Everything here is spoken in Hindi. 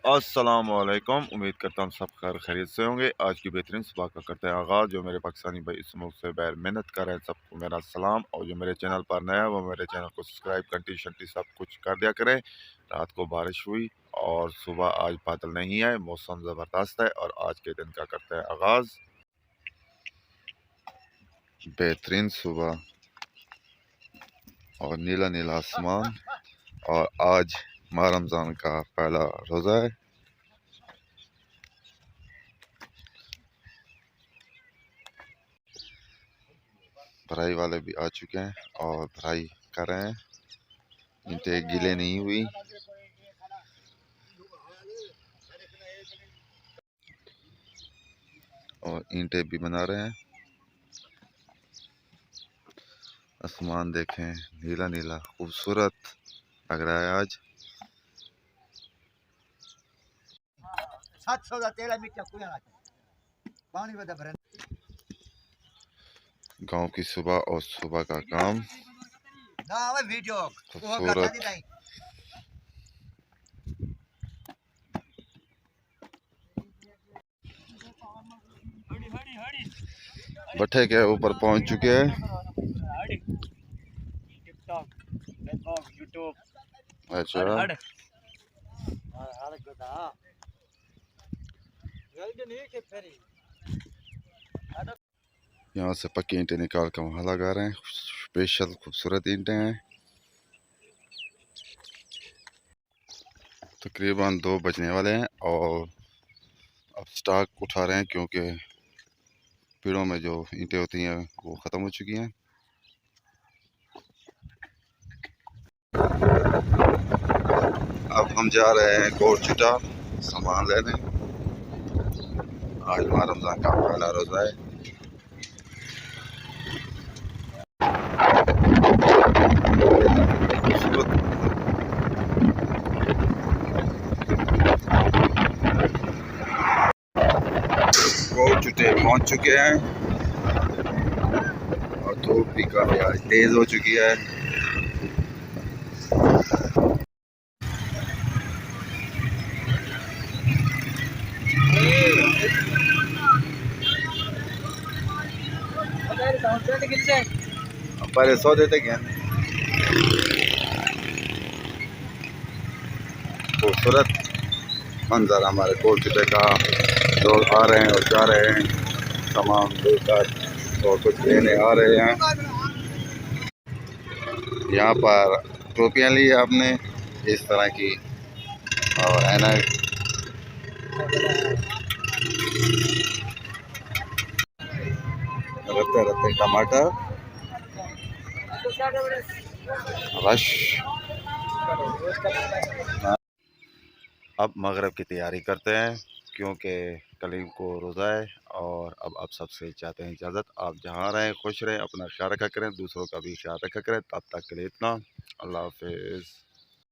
अस्सलाम वालेकुम। उम्मीद करता हूँ सब खैर खैरियत से होंगे। आज की बेहतरीन सुबह का करते हैं आगाज़। जो मेरे पाकिस्तानी भाई इस मुल्क से बाहर मेहनत कर रहे हैं सबको मेरा सलाम, और जो मेरे चैनल पर नया है वो मेरे चैनल को सब्सक्राइब घंटी शंटी सब कुछ कर दिया करें। रात को बारिश हुई और सुबह आज बादल नहीं है, मौसम ज़बरदस्त है। और आज के दिन का करते हैं आगाज़। बेहतरीन सुबह और नीला नीला आसमान, और आज माह रमज़ान का पहला रोज़ा है। भराई वाले भी आ चुके हैं और भराई कर रहे हैं। ईंटें गीले नहीं हुई। और ईंटें भी बना रहे हैं। आसमान देखें, नीला नीला खूबसूरत लग रहा है आज। गांव की सुबह और सुबह का काम खूबसूरत। भट्टे के ऊपर पहुंच चुके हैं। अच्छा, यहाँ से पक्की ईंटें निकाल कर वहाँ लगा रहे हैं। स्पेशल खूबसूरत ईंटें हैं। तकरीबन 2 बजने वाले हैं और अब स्टॉक उठा रहे हैं, क्योंकि पेड़ों में जो ईंटें होती हैं वो ख़त्म हो चुकी हैं। अब हम जा रहे हैं कोट चिटा सामान लेने। आज माह रमज़ान का पहला रोज़ा है। कोट चिटे पहुंच चुके हैं और धूप भी काफ़ी आज तेज़ हो चुकी है। पहले 100 देते क्या? खूबसूरत मंजर हमारे कोट चिटे का। लोग आ रहे हैं और जा रहे हैं सामान लेकर और कुछ लेने आ रहे हैं। यहाँ पर टोपियाँ ली आपने इस तरह की, और ऐनक, रत्ते रत्ते टमाटर, रश। अब मगरिब की तैयारी करते हैं, क्योंकि कलीम को रोज़ा है। और अब आप सबसे चाहते हैं इजाज़त। आप जहाँ रहें खुश रहें, अपना ख्याल रखा करें, दूसरों का भी ख्याल रखा करें। तब तक के लिए इतना, अल्लाह हाफिज़।